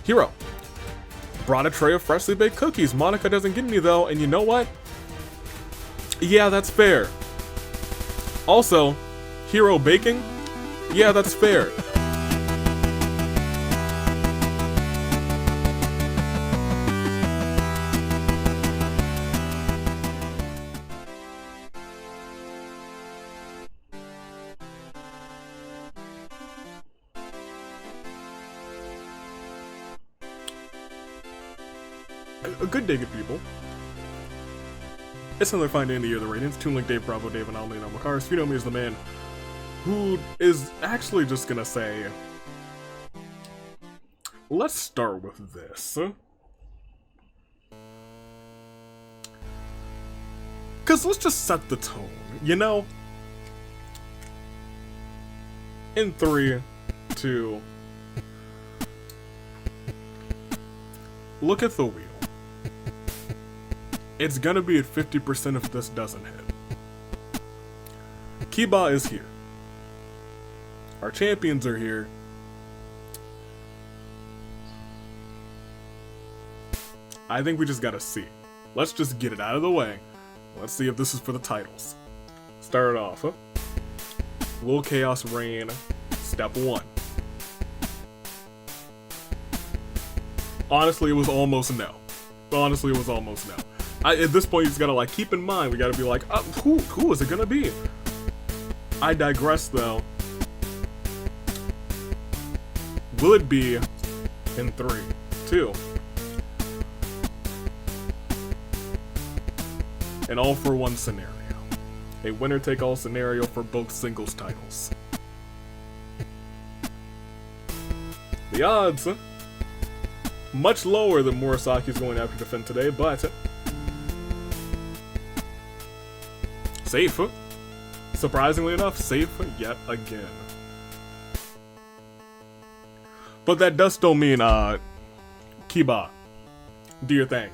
Hiro brought a tray of freshly baked cookies. Monica doesn't get any though, and you know what? Yeah, that's fair. Also, Hiro baking? Yeah, that's fair. A good day, good people. It's another fine day in the year of the Radiance. Toon Link, Dave Bravo, Dave, and I'll Makaris. You know me as the man who is actually just gonna say, let's start with this. Cause let's just set the tone, you know? In 3, 2, look at the wheel. It's gonna be at 50% if this doesn't hit. Kiba is here. Our champions are here. I think we just gotta see. Let's just get it out of the way. Let's see if this is for the titles. Start it off, huh? Will Chaos reign? Step 1. Honestly, it was almost no. Honestly, it was almost no. At this point, you just gotta like keep in mind. We gotta be like, who is it gonna be? I digress, though. Will it be in 3, 2, an all-for-one scenario? A winner-take-all scenario for both singles titles. The odds, much lower than Murasaki's going to have to defend today, but safe. Surprisingly enough, safe yet again. But that does still mean, Kiba, do your thing.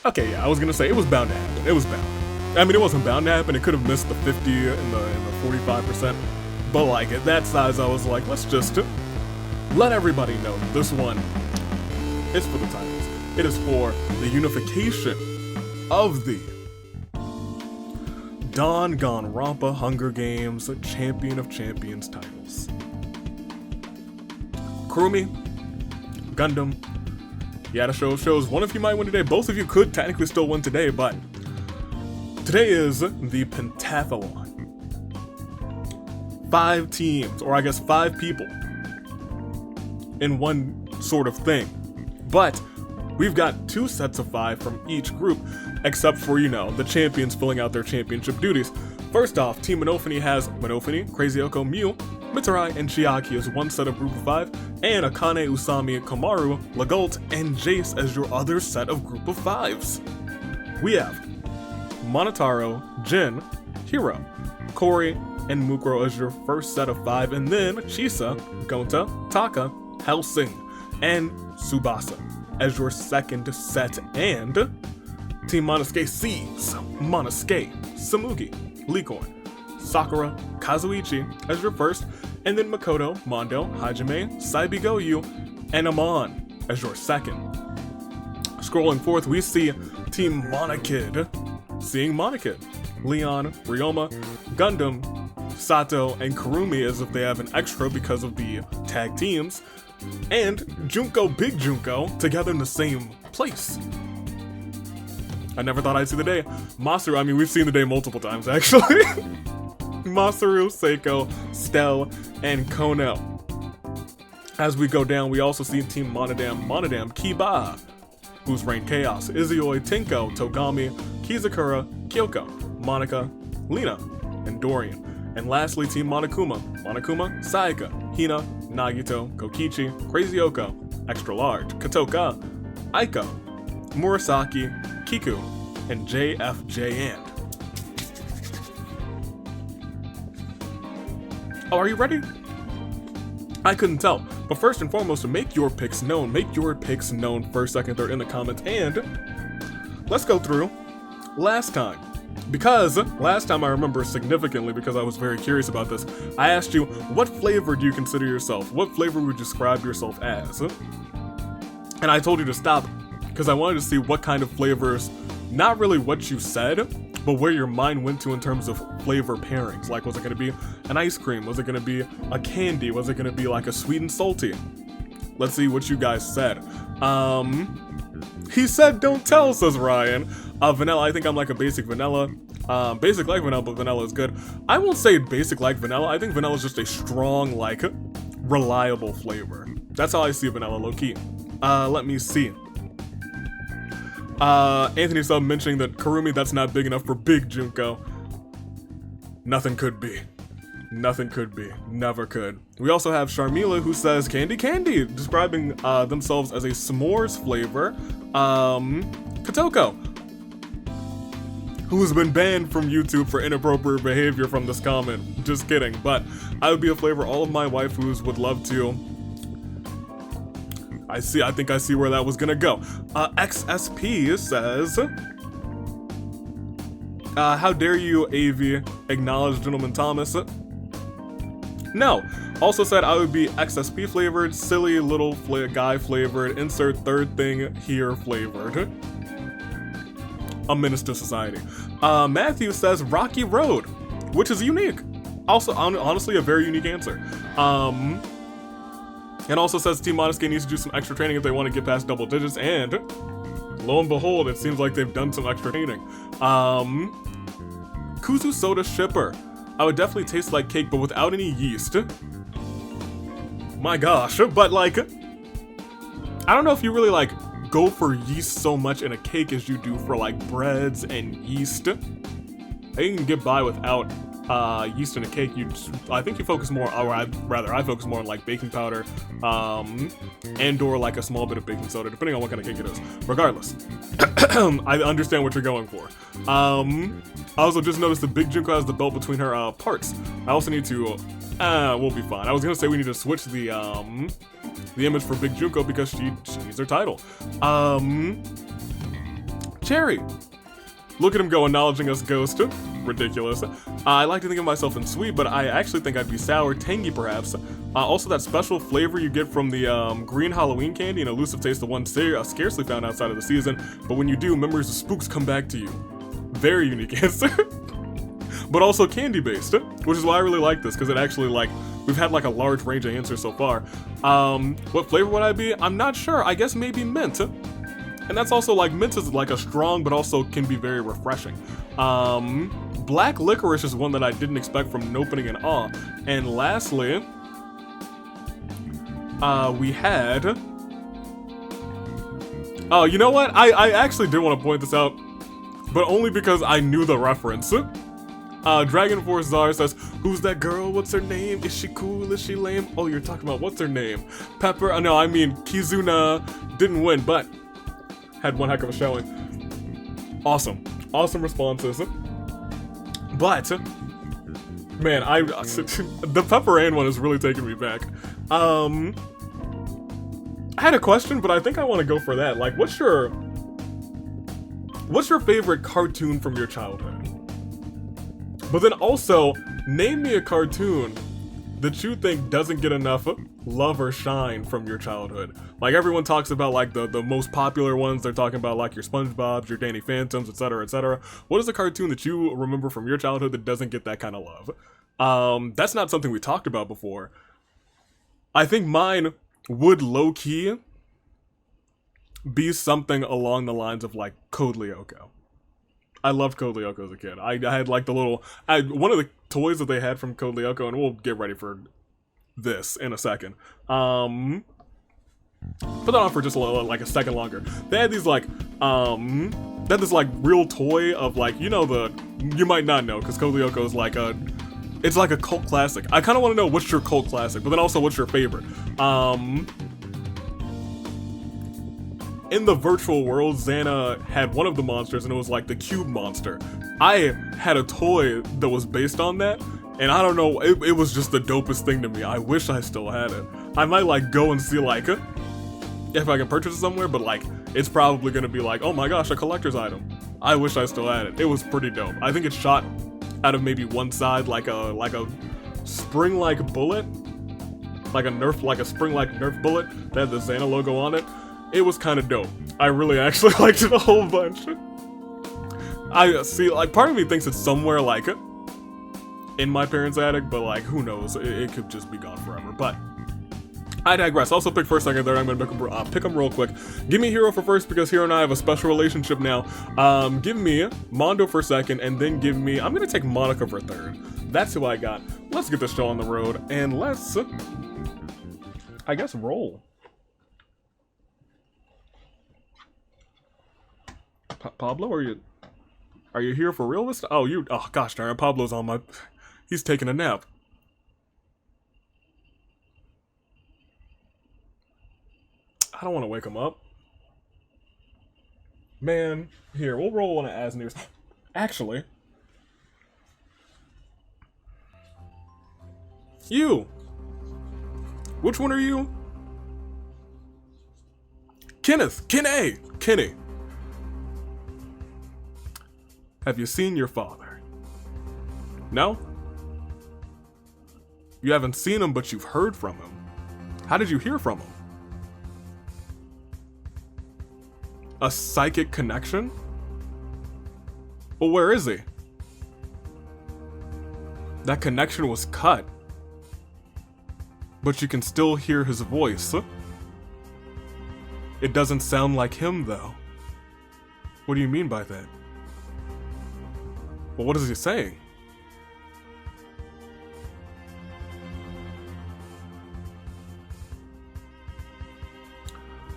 Okay, yeah, I was gonna say, it was bound to happen. It was bound. I mean, it wasn't bound to happen. It could have missed the 50 and the 45%. But, like, at that size, I was like, let's just let everybody know this one is for the titles. It is for the unification of the Dangan-lympics Hunger Games Champion of Champions titles. Kurumi, Gundam, yeah, the show shows one of you might win today. Both of you could technically still win today, but today is the Pentathlon. 5 teams, or I guess 5 people in one sort of thing. But we've got 2 sets of 5 from each group, except for, you know, the champions filling out their championship duties. First off, Team Monofini has Monofini, Crazy Oko, Mew, Mitarai, and Chiaki as one set of group of 5, and Akane, Usami, Komaru, Legault, and Jace as your other set of group of 5s. We have Monotaro, Jin, Hiro, Kori, and Mukuro as your first set of 5, and then Chisa, Gonta, Taka, Hellsing, and Tsubasa as your second set, and Team Monosuke sees Monosuke, Samugi, Licorn, Sakura, Kazuichi as your first, and then Makoto, Mondo, Hajime, Saibi Goyu, and Amon as your second. Scrolling forth, we see Team Monokid seeing Monokid, Leon, Ryoma, Gundam, Sato, and Kurumi as if they have an extra because of the tag teams, and Junko, Big Junko together in the same place. I never thought I'd see the day. Masaru, I mean, we've seen the day multiple times, actually. Masaru, Seiko, Stell, and Kono. As we go down, we also see Team Monodam, Kiba, who's reigned Chaos, Izioi, Tinko, Togami, Kizakura, Kyoko, Monica, Lena, and Dorian. And lastly, Team Monokuma. Monokuma, Sayaka, Hina, Nagito, Kokichi, Crazy Oko, Extra Large, Katoka, Aiko, Murasaki, Kiku, and JFJ and. Oh, are you ready? I couldn't tell. But first and foremost, make your picks known. Make your picks known first, second, third in the comments. And let's go through last time. Because last time I remember significantly, because I was very curious about this, I asked you, what flavor do you consider yourself? What flavor would you describe yourself as? And I told you to stop because I wanted to see what kind of flavors, not really what you said, but where your mind went to in terms of flavor pairings. Like, was it going to be an ice cream? Was it going to be a candy? Was it going to be like a sweet and salty? Let's see what you guys said. He said, don't tell, says Ryan. Vanilla, I think I'm like a basic vanilla. Basic like vanilla, but vanilla is good. I won't say basic like vanilla. I think vanilla is just a strong, like, reliable flavor. That's how I see vanilla, low-key. Let me see. Anthony Sub mentioning that Kurumi, that's not big enough for Big Junko. Nothing could be. Nothing could be. Never could. We also have Sharmila who says Candy Candy, describing themselves as a s'mores flavor. Katoko, who's been banned from YouTube for inappropriate behavior from this comment. Just kidding, but I would be a flavor all of my waifus would love to. I think I see where that was gonna go. XSP says, how dare you, AV, acknowledge Gentleman Thomas? No. Also said I would be XSP flavored, silly little guy flavored, insert third thing here flavored. A menace to society. Matthew says Rocky Road, which is unique. Also, honestly, a very unique answer. And also says Team Monosuke needs to do some extra training if they want to get past double digits, and lo and behold, it seems like they've done some extra training. Kuzu Soda Shipper. I would definitely taste like cake, but without any yeast. My gosh, but like, I don't know if you really like go for yeast so much in a cake as you do for like breads and yeast. You can get by without yeast in a cake. I think you focus more, or I focus more on like baking powder, and or like a small bit of baking soda, depending on what kind of cake it is. Regardless, I understand what you're going for. I also just noticed the Big Junko has the belt between her parts. I also need to, we'll be fine. I was gonna say we need to switch the image for Big Junko because she needs her title. Cherry. Look at him go, acknowledging us, Ghost. Ridiculous. I like to think of myself in sweet, but I actually think I'd be sour, tangy perhaps. Also that special flavor you get from the green Halloween candy, an elusive taste, the one scarcely found outside of the season, but when you do, memories of spooks come back to you. Very unique answer. But also candy based, which is why I really like this, because it actually, like, we've had like a large range of answers so far. What flavor would I be? I'm not sure. I guess maybe mint. And that's also like, mint is like a strong, but also can be very refreshing. Black licorice is one that I didn't expect from Opening and Awe. And lastly, we had, oh, you know what? I actually did want to point this out, but only because I knew the reference. Dragon Force Czar says, who's that girl? What's her name? Is she cool? Is she lame? Oh, you're talking about, what's her name? Pepper? No, I mean, Kizuna didn't win, but had one heck of a showing. Awesome. Awesome responses. But, man, the Pepper Ann one is really taking me back. I had a question, but I think I want to go for that. Like, what's your favorite cartoon from your childhood? But then also, name me a cartoon that you think doesn't get enough love or shine from your childhood. Like, everyone talks about like the most popular ones. They're talking about like your SpongeBob's, your Danny Phantoms, etc., etc. What is a cartoon that you remember from your childhood that doesn't get that kind of love? That's not something we talked about before. I think mine would low-key be something along the lines of like Code Lyoko. I loved Code Lyoko as a kid. I had like the little, one of the toys that they had from Code Lyoko, and we'll get ready for this in a second. Put that on for just like a second longer. They had these like, they had this like real toy of like, you know, you might not know, because Code Lyoko is like a It's like a cult classic. I kind of want to know what's your cult classic, but then also what's your favorite. In the virtual world, Xana had one of the monsters, and it was like the cube monster. I had a toy that was based on that, and I don't know, it was just the dopest thing to me. I wish I still had it. I might like go and see like if I can purchase it somewhere, but like it's probably gonna be like, oh my gosh, a collector's item. I wish I still had it. It was pretty dope. I think it shot out of maybe one side like a spring-like bullet, like a spring-like Nerf bullet that had the Xana logo on it. It was kind of dope. I really actually liked it a whole bunch. I see, like, part of me thinks it's somewhere like in my parents' attic, but like, who knows? It could just be gone forever. But I digress. Also pick first, second, third. I'm gonna pick them real quick. Give me Hiro for first because Hiro and I have a special relationship now. Give me Mondo for second, and then give me. I'm gonna take Monica for third. That's who I got. Let's get the show on the road, and let's, I guess, roll. Pablo, are you here for real this time? Oh gosh darn it, Pablo's on my, he's taking a nap. I don't want to wake him up. Man, here, we'll roll one of Asnir's. Actually, you, which one are you? Kenny. Have you seen your father? No? You haven't seen him, but you've heard from him. How did you hear from him? A psychic connection? Well, where is he? That connection was cut. But you can still hear his voice. It doesn't sound like him, though. What do you mean by that? Well, what is he saying?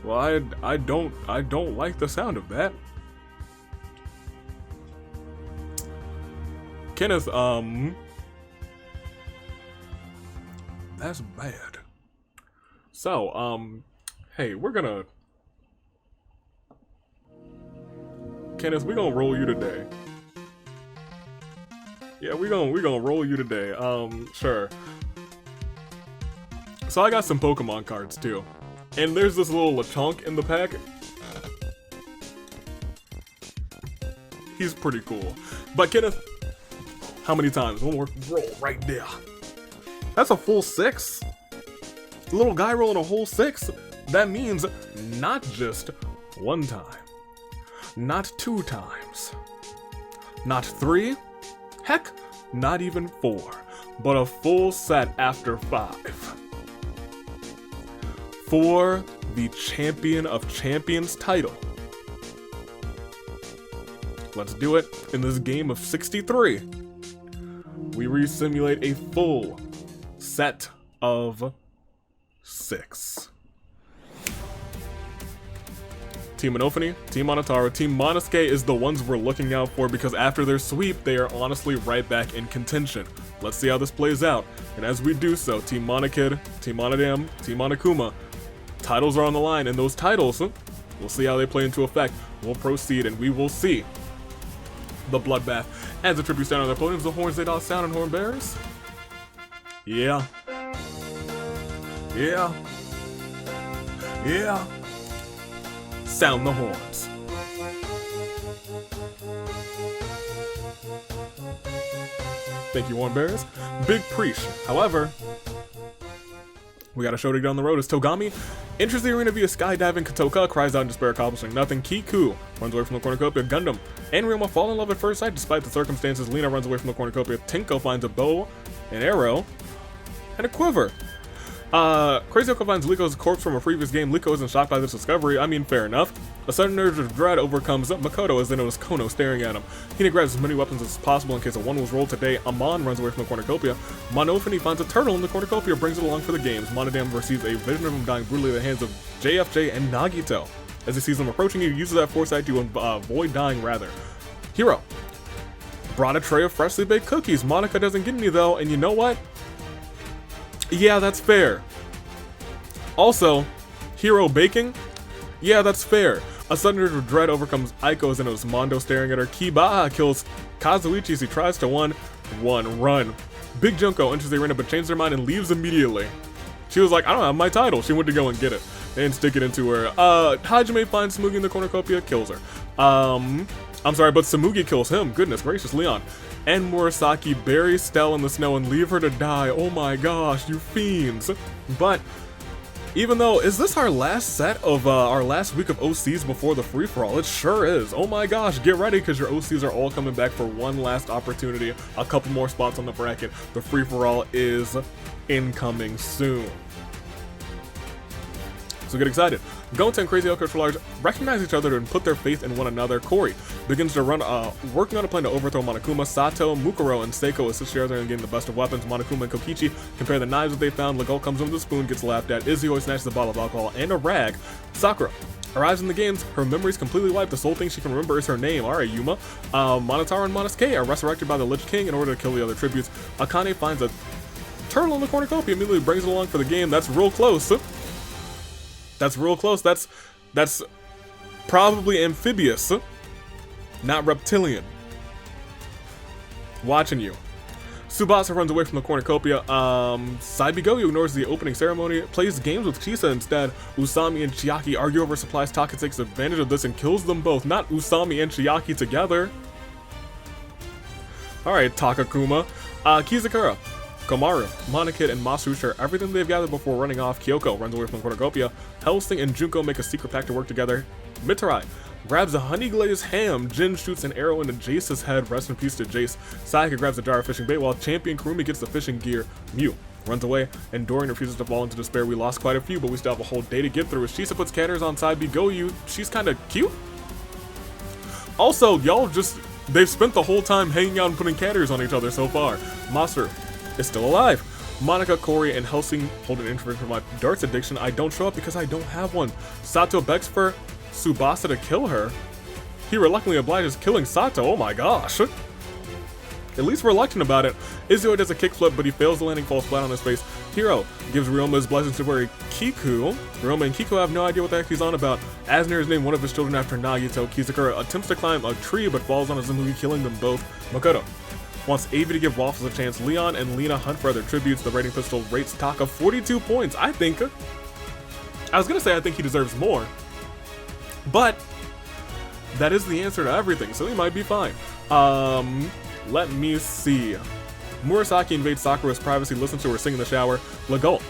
Well, I don't like the sound of that. Kenneth, that's bad. So, hey, Kenneth, we're gonna roll you today. Yeah, we're gonna roll you today. Sure. So I got some Pokemon cards too. And there's this little Lechonk in the pack. He's pretty cool. But Kenneth, how many times? One more roll right there. That's a full 6. The little guy rolling a whole 6. That means not just one time. Not 2 times. Not 3. Heck, not even 4, but a full set after 5. For the Champion of Champions title. Let's do it. In this game of 63, we re-simulate a full set of 6. Team Monofony, Team Monotaro, Team Monosuke is the ones we're looking out for because after their sweep, they are honestly right back in contention. Let's see how this plays out. And as we do so, Team Monokid, Team Monodam, Team Monokuma, titles are on the line, and those titles, we'll see how they play into effect. We'll proceed, and we will see the bloodbath. As a tribute stand on their opponents, the Horns, Zados, Sound, and Horn Bearers. Yeah. Sound the horns. Thank you, Horn Bearers. Big Preach. However, we got a show to get on the road as Togami enters the arena via skydiving. Katoka cries out in despair, accomplishing nothing. Kiku runs away from the cornucopia. Gundam and Ryoma fall in love at first sight despite the circumstances. Lena runs away from the cornucopia. Tinko finds a bow, an arrow, and a quiver. Crazy Oko finds Liko's corpse from a previous game. Liko isn't shocked by this discovery. I mean, fair enough. A sudden urge of dread overcomes Makoto as they notice Kono staring at him. Hina grabs as many weapons as possible in case a one was rolled today. Amon runs away from the cornucopia. Monofony finds a turtle in the cornucopia, brings it along for the games. Monodam receives a vision of him dying brutally at the hands of JFJ and Nagito. As he sees them approaching, he uses that foresight to avoid dying rather. Hiro brought a tray of freshly baked cookies. Monica doesn't get any though, and you know what? Yeah, that's fair. Also, Hiro baking? Yeah, that's fair. A sudden urge of dread overcomes Aiko as it Mondo staring at her. Kiba kills Kazuichi as he tries to run. Big Junko enters the arena but changes her mind and leaves immediately. She was like, I don't have my title. She went to go and get it and stick it into her. Hajime finds Samugi in the cornucopia, kills her. I'm sorry, but Samugi kills him. Goodness gracious, Leon. And Murasaki bury Stell in the snow and leave her to die. Oh my gosh, you fiends. But even though, is this our last set of, our last week of OCs before the free-for-all? It sure is. Oh my gosh, get ready because your OCs are all coming back for one last opportunity. A couple more spots on the bracket. The free-for-all is incoming soon. So get excited. Gonta and Crazy Elk Large recognize each other and put their faith in one another. Corey begins to run, working on a plan to overthrow Monokuma. Sato, Mukuro, and Seiko assist each other in getting the best of weapons. Monokuma and Kokichi compare the knives that they found. Legault comes in with a spoon, gets laughed at. Izzy snatches a bottle of alcohol and a rag. Sakura arrives in the games. Her memories completely wiped. The sole thing she can remember is her name. Alright, Yuma. Monotaro and Monosuke are resurrected by the Lich King in order to kill the other tributes. Akane finds a turtle in the cornucopia, immediately brings it along for the game. That's real close. That's real close. That's probably amphibious, not reptilian. Watching you. Tsubasa runs away from the cornucopia. Saibigoyu ignores the opening ceremony, plays games with Chisa instead. Usami and Chiaki argue over supplies. Taka takes advantage of this and kills them both. Not Usami and Chiaki together. Alright, Takakuma. Kizakura, Komaru, Monokid, and Masu share everything they've gathered before running off. Kyoko runs away from the cornucopia. Hellsting and Junko make a secret pact to work together. Mitarai grabs a honey glazed ham. Jin shoots an arrow into Jace's head. Rest in peace to Jace. Sayaka grabs a jar of fishing bait while champion Kurumi gets the fishing gear. Mew runs away, and Dorian refuses to fall into despair. We lost quite a few, but we still have a whole day to get through. As Chisa puts Catters on side Bigoyu, she's kind of cute. Also, y'all they've spent the whole time hanging out and putting Catters on each other so far. Master is still alive. Monica, Corey, and Helsing hold an interest for my darts addiction. I don't show up because I don't have one. Sato begs for Tsubasa to kill her. He reluctantly obliges, killing Sato. Oh my gosh. At least reluctant about it. Izzo does a kickflip, but he fails the landing, falls flat on his face. Hiro gives Ryoma his blessings to bury Kiku. Ryoma and Kiku have no idea what the heck he's on about. Asner has named one of his children after Nagito. Kizakura attempts to climb a tree, but falls on a Zamugi, killing them both. Makoto wants Avi to give Waffles a chance. Leon and Lena hunt for other tributes. The rating pistol rates Taka 42 points. I was gonna say I think he deserves more, but that is the answer to everything, so he might be fine. Let me see. Murasaki invades Sakura's privacy, listens to her sing in the shower. Legault.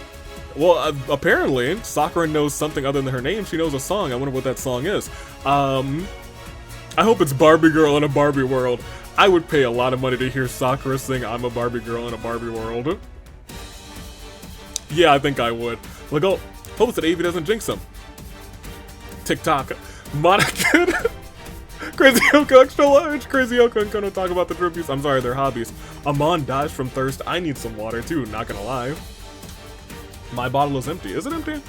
Well, apparently, Sakura knows something other than her name. She knows a song. I wonder what that song is. I hope it's Barbie Girl in a Barbie World. I would pay a lot of money to hear Sakura sing I'm a Barbie Girl in a Barbie World. Yeah, I think I would. Legault hopes that Avi doesn't jinx him. TikTok. Monica. Crazy Yoko extra large. Crazy Yoko and Kono talk about the tributes. I'm sorry, their hobbies. Amon dies from thirst. I need some water too, not gonna lie. My bottle is empty. Is it empty?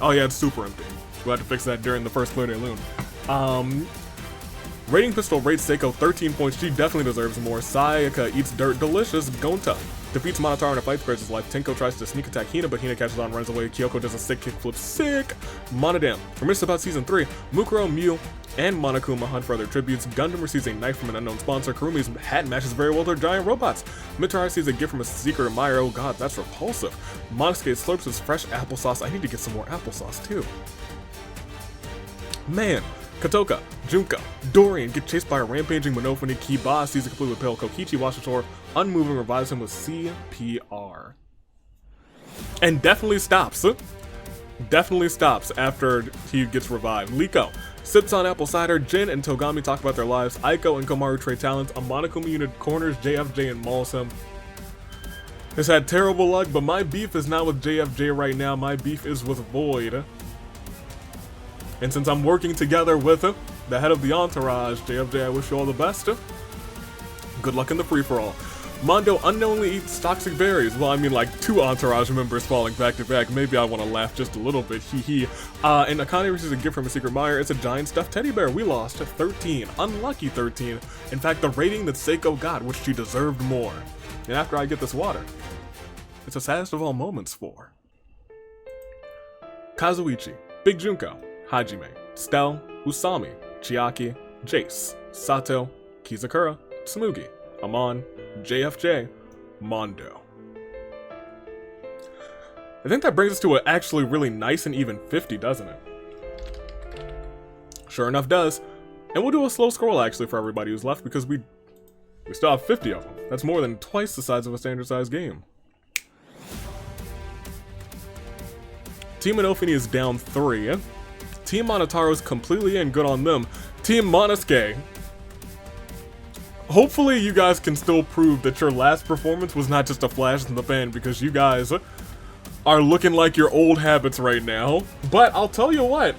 Oh yeah, it's super empty. We'll have to fix that during the first Clear Day Loon. Rating pistol rates Seiko 13 points. She definitely deserves more. Sayaka eats dirt. Delicious. Gonta defeats Monotaro in a fight, spares his life. Tenko tries to sneak attack Hina, but Hina catches on, runs away. Kyoko does a sick kickflip. Sick! Monodam. Reminiscent about Season 3. Mukuro, Mew, and Monokuma hunt for other tributes. Gundam receives a knife from an unknown sponsor. Kurumi's hat matches very well with her giant robots. Mitarai sees a gift from a secret admirer. Oh god, that's repulsive. Monosuke slurps his fresh applesauce. I need to get some more applesauce too. Man. Katoka, Junko, Dorian get chased by a rampaging Monofony. Kiba sees a complete with pale Kokichi, washes shore, unmoving, revives him with CPR. And definitely stops. Definitely stops after he gets revived. Liko sips on apple cider. Jin and Togami talk about their lives. Aiko and Komaru trade talents. A Monokuma unit corners JFJ and mauls him. Has had terrible luck, but my beef is not with JFJ right now. My beef is with Void. And since I'm working together with the head of the entourage, JFJ, I wish you all the best. Good luck in the free-for-all. Mondo unknowingly eats toxic berries. Well, I mean, like 2 entourage members falling back to back. Maybe I want to laugh just a little bit. Hee hee. And Akane receives a gift from a secret admirer. It's a giant stuffed teddy bear. We lost 13. Unlucky 13. In fact, the rating that Seiko got, which she deserved more. And after I get this water, it's the saddest of all moments for Kazuichi, Big Junko, Hajime, Stell, Usami, Chiaki, Jace, Sato, Kizakura, Tsumugi, Amon, JFJ, Mondo. I think that brings us to an actually really nice and even 50, doesn't it? Sure enough does. And we'll do a slow scroll actually for everybody who's left because we still have 50 of them. That's more than twice the size of a standard size game. Team Inofini is down 3. Team Monotaro is completely in, good on them. Team Monosuke. Hopefully you guys can still prove that your last performance was not just a flash in the pan because you guys are looking like your old habits right now. But I'll tell you what,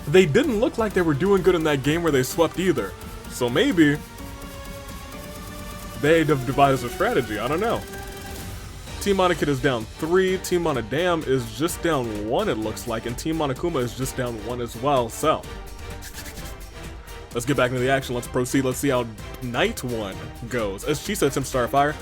they didn't look like they were doing good in that game where they swept either. So maybe they have devised a strategy, I don't know. Team Monokid is down 3, Team Monodam is just down 1 it looks like, and Team Monokuma is just down 1 as well, so. Let's get back into the action, let's proceed, let's see how Night 1 goes. As she sets him Starfire,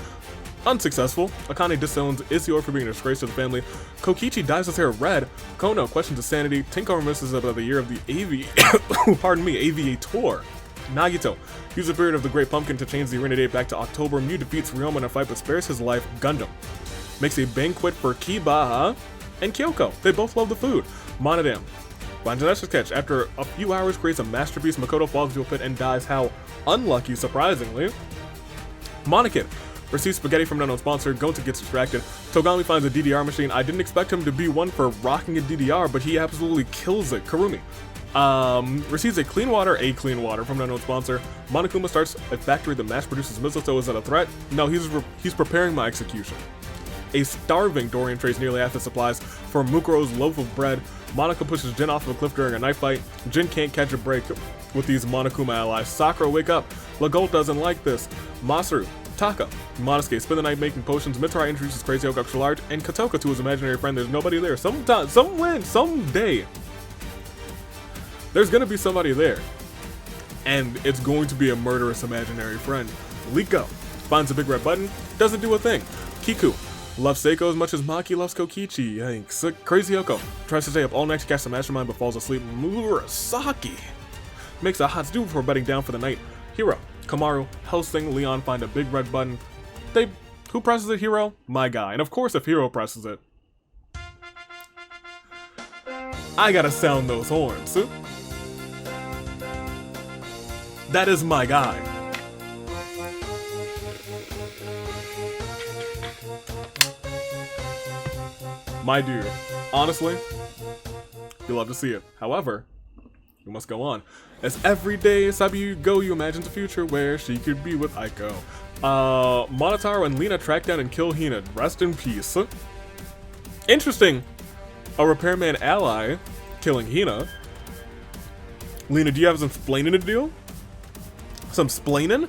unsuccessful. Akane disowns Isior for being a disgrace to the family. Kokichi dyes his hair red. Kono questions his sanity. Tinko reminisces about the year of the Aviator. Nagito uses the period of the Great Pumpkin to change the arena date back to October. Mew defeats Ryoma in a fight but spares his life. Gundam makes a banquet for Kibaha and Kyoko. They both love the food. Monodam finds an extra catch. After a few hours, creates a masterpiece. Makoto falls into a pit and dies. How unlucky, surprisingly. Monokid receives spaghetti from an unknown sponsor. Gonta gets distracted. Togami finds a DDR machine. I didn't expect him to be one for rocking a DDR, but he absolutely kills it. Karumi receives a clean water from an unknown sponsor. Monokuma starts a factory that mass produces missiles, so is that a threat? No, he's preparing my execution. A starving Dorian trades nearly half the supplies for Mukuro's loaf of bread. Monaco pushes Jin off of a cliff during a knife fight. Jin can't catch a break with these Monokuma allies. Sakura, wake up. Lagolt doesn't like this. Masaru, Taka, Monosuke spend the night making potions. Mitsurai introduces Crazy Oak extra large, and Katoka to his imaginary friend. There's nobody there. Someday, there's gonna be somebody there, and it's going to be a murderous imaginary friend. Liko finds a big red button, doesn't do a thing. Kiku loves Seiko as much as Maki loves Kokichi. Yikes. Crazy Yoko tries to stay up all night to catch the mastermind but falls asleep. Murasaki makes a hot stew before bedding down for the night. Hiro, Kamaru, Helsing, Leon find a big red button. Who presses it? Hiro? My guy. And of course if Hiro presses it, I gotta sound those horns. That is my guy. My dude. Honestly, you love to see it. However, we must go on. As every day Sabi you go, you imagine the future where she could be with Aiko. Monotaro and Lena track down and kill Hina. Rest in peace. Interesting. A repairman ally killing Hina. Lena, do you have some splaining to do? Some splaining?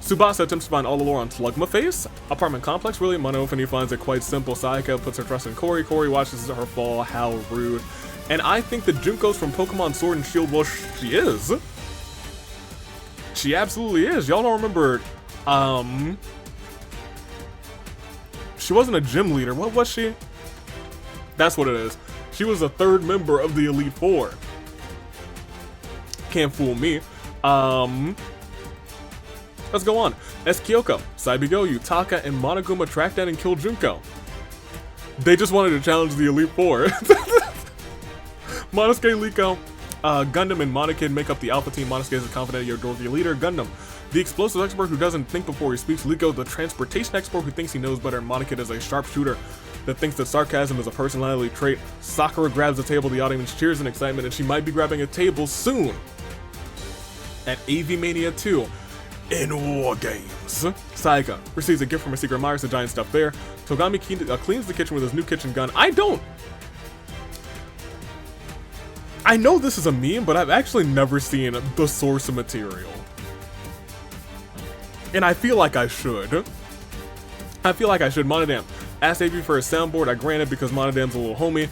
Tsubasa attempts to find all the lore on Slugma Face. Apartment complex, really? Monofini finds it quite simple. Sayaka puts her trust in Cory. Cory watches her fall. How rude. And I think that Junko's from Pokemon Sword and Shield. Well, she is. She absolutely is. Y'all don't remember, she wasn't a gym leader. What was she? That's what it is. She was a third member of the Elite Four. Can't fool me. Let's go on. As Kyoko, Saibigoyu, Taka, and Monoguma track down and kill Junko. They just wanted to challenge the Elite Four. Monosuke, Liko, Gundam, and Monokid make up the Alpha Team. Monosuke is a confident Yodorothy leader. Gundam, the explosive expert who doesn't think before he speaks. Liko, the transportation expert who thinks he knows better. And Monokid is a sharpshooter that thinks that sarcasm is a personality trait. Sakura grabs the table. The audience cheers in excitement, and she might be grabbing a table soon at AV Mania 2. In War Games. Sayaka receives a gift from a secret admirer, a giant stuffed bear. Togami cleans the kitchen with his new kitchen gun. I know this is a meme, but I've actually never seen the source material And I feel like I should. Monodam asked AB for a soundboard. I granted because Monodam's a little homie.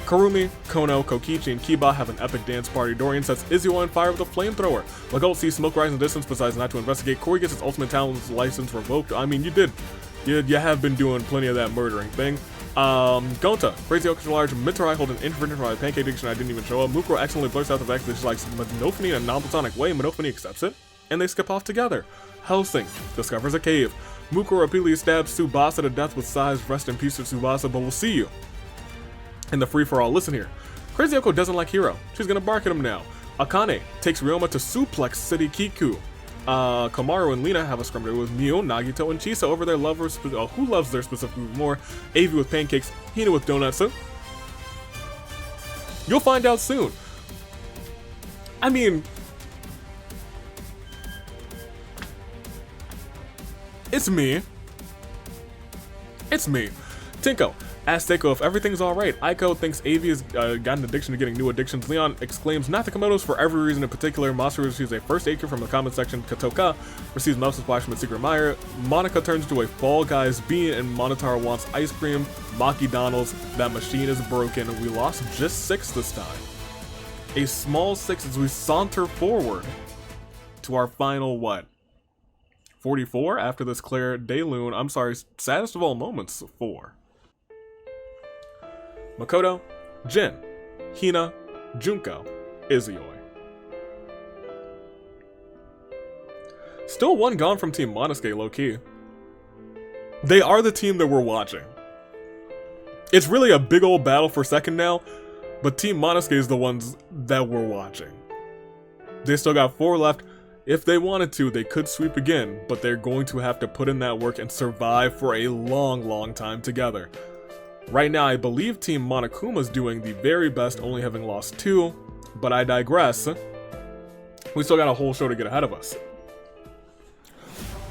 Karumi, Kono, Kokichi, and Kiba have an epic dance party. Dorian sets Izzy on fire with a flamethrower. Legault sees smoke rise in the distance, decides not to investigate. Corey gets his ultimate talent's license revoked. I mean, you have been doing plenty of that murdering thing. Gonta, crazy ultra large, Mitarai hold an infinite from my pancake addiction. I didn't even show up. Mukuro accidentally blurts out the fact that she likes Monophony in a non-platonic way. Monophony accepts it, and they skip off together. Helsing discovers a cave. Mukuro repeatedly stabs Tsubasa to death with sighs. Rest in peace to Tsubasa, but we'll see you in the free-for-all. Listen here. Crazy Yoko doesn't like Hiro. She's gonna bark at him now. Akane takes Ryoma to Suplex City Kiku. Komaru and Lina have a scrum with Miu, Nagito, and Chisa over their lovers. Who loves their specific food more? Avi with pancakes, Hina with donuts. You'll find out soon. I mean, it's me. Tinko asks Seiko if everything's alright. Aiko thinks Avi has got an addiction to getting new addictions. Leon exclaims not the Komodos for every reason in particular. Masaru receives a first aid kit from the comment section. Katoka receives mouse splash from a secret mire. Monica turns into a Fall Guys bean, and Monotaro wants ice cream. Maki Donald's, that machine is broken. We lost just 6 this time. A small 6 as we saunter forward to our final, what? 44 after this Claire Delune. I'm sorry, saddest of all moments, 4. Makoto, Jin, Hina, Junko, Izuyoi. Still one gone from Team Monosuke, low-key. They are the team that we're watching. It's really a big old battle for second now, but Team Monosuke is the ones that we're watching. They still got 4 left. If they wanted to, they could sweep again, but they're going to have to put in that work and survive for a long, long time together. Right now, I believe Team Monokuma's doing the very best, only having lost 2, but I digress. We still got a whole show to get ahead of us.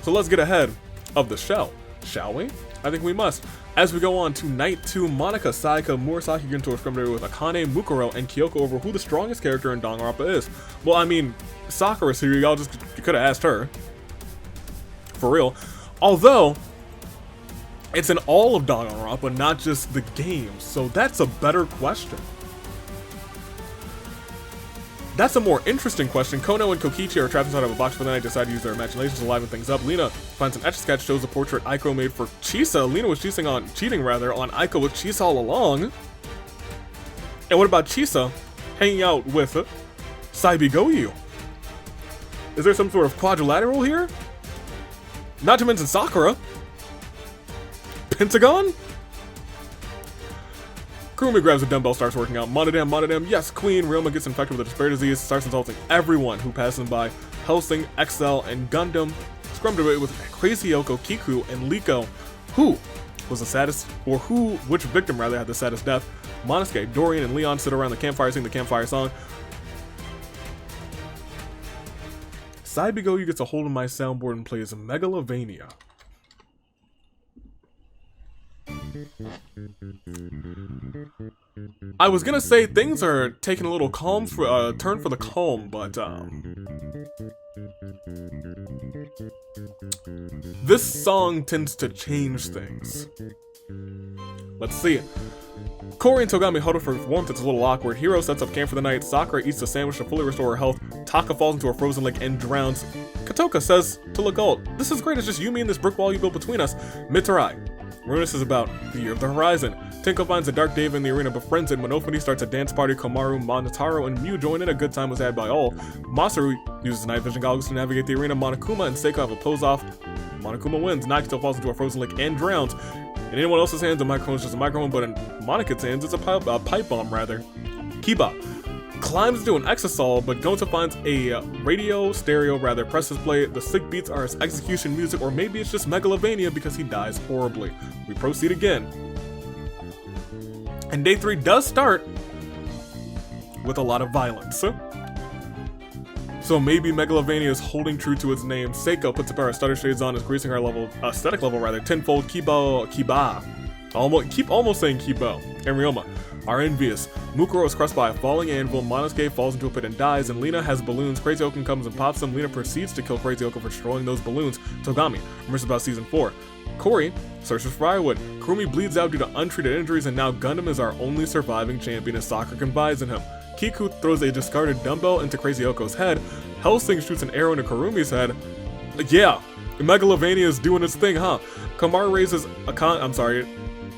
So let's get ahead of the show, shall we? I think we must. As we go on to Night 2, Monica, Sayaka, Murasaki get into a scrum with Akane, Mukuro, and Kyoko over who the strongest character in Danganronpa is. Well, I mean, Sakura's here, you could have asked her. For real. Although, it's in all of Danganronpa, not just the games, so that's a better question. That's a more interesting question. Kono and Kokichi are trapped inside of a box for the night, decide to use their imaginations to liven things up. Lina finds an etch-a-sketch, shows a portrait Aiko made for Chisa. Lina was cheating on Aiko with Chisa all along. And what about Chisa hanging out with Saibigoyu? Is there some sort of quadrilateral here? Not to mention Sakura. Pentagon? Kurumi grabs a dumbbell, starts working out. Monodam, yes, Queen. Ryoma gets infected with a despair disease, starts insulting everyone who passes him by. Helsing, XL, and Gundam scrum debate with Crazy Yoko, Kiku, and Liko. Who was the saddest, or which victim rather had the saddest death? Monosuke, Dorian, and Leon sit around the campfire, sing the campfire song. Saibigoyu gets a hold of my soundboard and plays Megalovania. I was gonna say things are taking a little turn for the calm, but this song tends to change things. Let's see. Corey and Togami huddle for warmth. It's a little awkward. Hiro sets up camp for the night. Sakura eats a sandwich to fully restore her health. Taka falls into a frozen lake and drowns. Katoka says to Legault, "This is great, it's just you, me, and this brick wall you built between us." Mitarai. Ruinous is about the year of the horizon. Tinko finds a dark Dave in the arena, befriends it. Monophony starts a dance party. Komaru, Monotaro, and Miu join in. A good time was had by all. Masaru uses night vision goggles to navigate the arena. Monokuma and Seiko have a pose off. Monokuma wins. Nagito falls into a frozen lake and drowns. In anyone else's hands, the microphone is just a microphone, but in Monika's hands, it's a pipe bomb, rather. Kiba climbs into an exasol, but Gonta finds a presses play. The sick beats are his execution music, or maybe it's just Megalovania because he dies horribly. We proceed again. And day 3 does start with a lot of violence. So maybe Megalovania is holding true to its name. Seiko puts a pair of stutter shades on, is increasing our aesthetic level tenfold. Kiba. Keep almost saying Kibo. And Ryoma are envious. Mukuro is crushed by a falling anvil, Monosuke falls into a pit and dies, and Lina has balloons. Crazy Oaken comes and pops them. Lina proceeds to kill Crazy Oaken for destroying those balloons. Togami remembers about season 4. Corey searches for firewood. Kurumi bleeds out due to untreated injuries, and now Gundam is our only surviving champion as Sakura confides in him. Kiku throws a discarded dumbbell into Crazy Oko's head. Hellsing shoots an arrow into Kurumi's head. Yeah, Megalovania is doing its thing, huh? Kamaru raises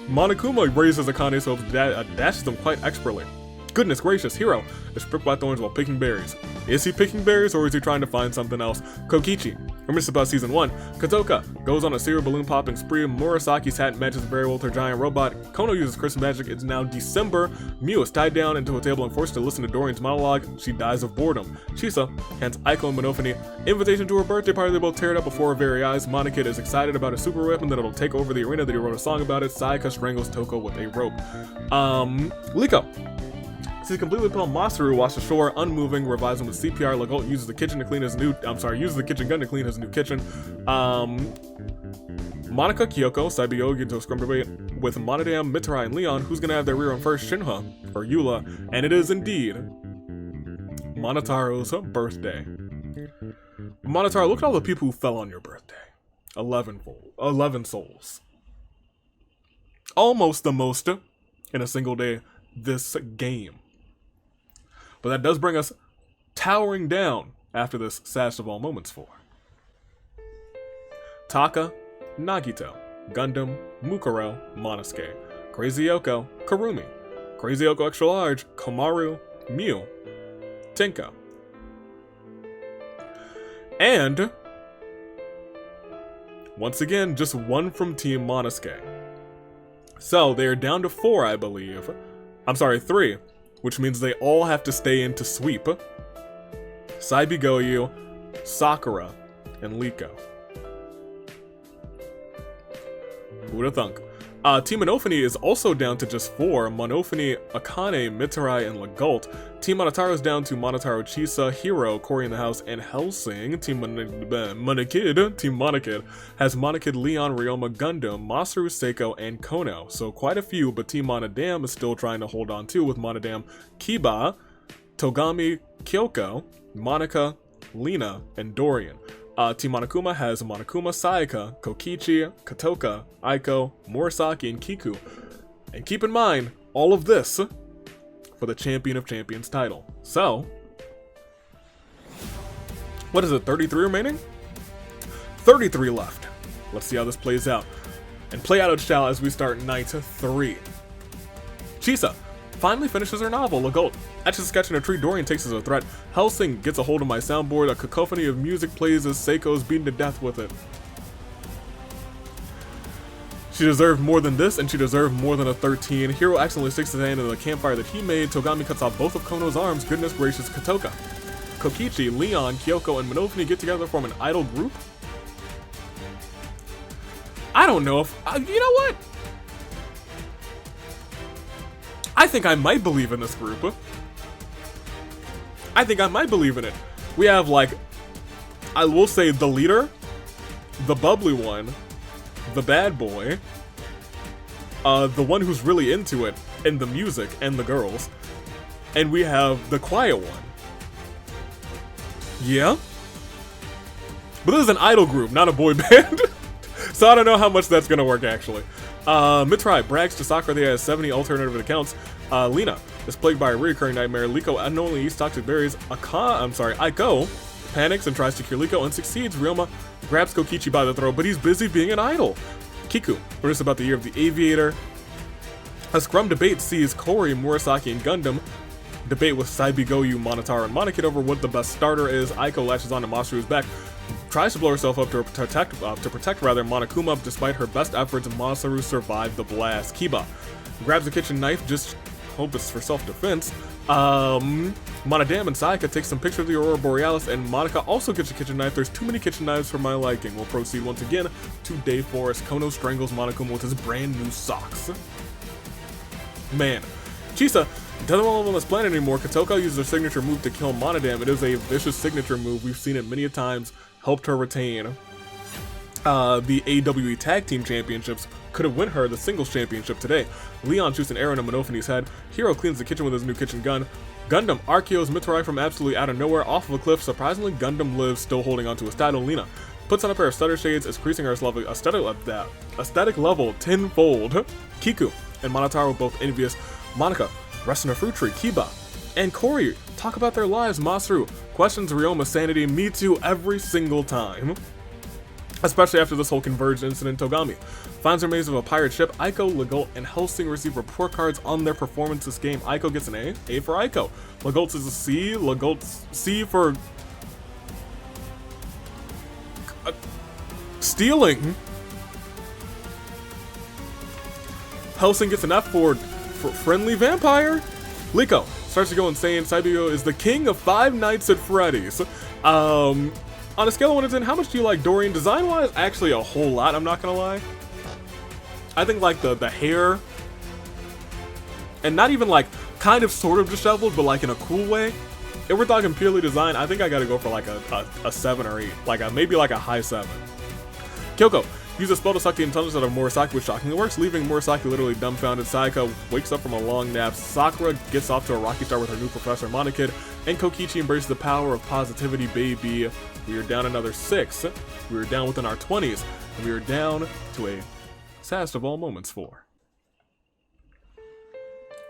Monokuma raises Akane's hopes, dashes them quite expertly. Goodness gracious, Hiro is pricked by thorns while picking berries. Is he picking berries or is he trying to find something else? Kokichi remembers about season 1. Katoka goes on a serial balloon popping spree. Murasaki's hat matches very well with her giant robot. Kono uses Christmas magic. It's now December. Miu is tied down into a table and forced to listen to Dorian's monologue. She dies of boredom. Chisa hands Aiko and Monofini invitation to her birthday party. They both tear it up before her very eyes. Monokid is excited about a super weapon that'll take over the arena that he wrote a song about it. Sayaka strangles Toko with a rope. Liko sees completely pale Masaru wash ashore, unmoving, revives him with CPR. Legault uses the kitchen gun to clean his new kitchen. Monica, Kyoko, Saibyo get into a scrum debate with Monodam, Mitarai, and Leon. Who's gonna have their rear on first? Shinha or Eula? And it is indeed Monotaro's birthday. Monotaro, look at all the people who fell on your birthday. 11 souls. Almost the most in a single day this game. But that does bring us towering down after this saddest of all moments for Taka, Nagito, Gundam, Mukuro, Monosuke, Crazy Yoko, Kurumi, Crazy Yoko Extra Large, Komaru, Miu, Tenko. And once again, just one from Team Monosuke. So they are down to 4, I believe. I'm sorry, 3, which means they all have to stay in to sweep. Saibigoyu, Sakura, and Liko. Who would have thunk? Team Monofini is also down to just 4. Monofini, Akane, Mitarai, and Legault. Team Monotaro is down to Monotaro, Chisa, Hiro, Corey in the house, and Hellsing. Team Monokid has Monokid, Leon, Ryoma, Gundam, Masaru, Seiko, and Kono. So quite a few, but Team Monodam is still trying to hold on to with Monodam, Kiba, Togami, Kyoko, Monica, Lina, and Dorian. Team Monokuma has Monokuma, Sayaka, Kokichi, Katoka, Aiko, Murasaki, and Kiku. And keep in mind, all of this for the Champion of Champions title. So, what is it, 33 remaining? 33 left. Let's see how this plays out. And play out it shall as we start night 3. Chisa finally finishes her novel, Legault etches a sketch in a tree. Dorian takes as a threat. Hellsing gets a hold of my soundboard. A cacophony of music plays as Seiko's beaten to death with it. She deserved more than this, and she deserved more than a 13. Hiro accidentally sticks his hand in the campfire that he made. Togami cuts off both of Kono's arms. Goodness gracious, Katoka, Kokichi, Leon, Kyoko, and Monofini get together to form an idol group? I don't know if... you know what? I think I might believe in this group. I think I might believe in it. We have, like, I will say the leader, the bubbly one, the bad boy, the one who's really into it, and the music, and the girls, and we have the quiet one. Yeah? But this is an idol group, not a boy band. So I don't know how much that's gonna work, actually. Mitarai brags to Sakura that he has 70 alternative accounts. Lina is plagued by a recurring nightmare. Liko unknowingly eats toxic berries. Aiko panics and tries to cure Liko and succeeds. Ryoma grabs Kokichi by the throat, but he's busy being an idol. Kiku learns about the year of the aviator. A scrum debate sees Corey, Murasaki, and Gundam debate with Saibigoyu, Monotaro, and Monokid over what the best starter is. Aiko latches onto Masaru's back, tries to blow herself up to protect Monokuma. Despite her best efforts, Masaru survived the blast. Kiba grabs a kitchen knife, just hope it's for self-defense. Monodam and Sayaka take some pictures of the Aurora Borealis, and Monica also gets a kitchen knife. There's too many kitchen knives for my liking. We'll proceed once again to Day Forest. Kono strangles Monokuma with his brand new socks. Man. Chisa doesn't want to live on this planet anymore. Katoka uses her signature move to kill Monodam. It is a vicious signature move. We've seen it many a times. Helped her retain the AWE Tag Team Championships could have win her the singles championship today. Leon shoots an arrow into Monophanie's head. Hiro cleans the kitchen with his new kitchen gun. Gundam RKO's Mitarai from absolutely out of nowhere off of a cliff. Surprisingly, Gundam lives, still holding onto his title. Lena puts on a pair of stutter shades, is increasing her aesthetic level tenfold. Kiku and Monotaro both envious. Monica rests in a fruit tree. Kiba and Corey talk about their lives. Masaru questions Ryoma's sanity. Me too, every single time. Especially after this whole Converge incident. Togami finds her maze of a pirate ship. Aiko, Legault, and Helsing receive report cards on their performance this game. Aiko gets an A. A for Aiko. Legault is a C. Legault's C for stealing. Helsing gets an F for friendly vampire. Liko starts to go insane. Saibyo is the king of Five Nights at Freddy's. On a scale of 1 to 10, how much do you like Dorian? Design-wise, actually a whole lot, I'm not gonna lie. I think like the hair, and not even like kind of sort of disheveled, but like in a cool way. If we're talking purely design, I think I gotta go for like a 7 or 8, like maybe like a high 7. Kyoko uses a spell to suck the intelligence out of Murasaki, which shockingly works, leaving Murasaki literally dumbfounded. Sayaka wakes up from a long nap. Sakura gets off to a rocky start with her new professor Monokid, and Kokichi embraces the power of positivity, baby. We are down another 6. We are down within our 20s. And we are down to a saddest of all moments for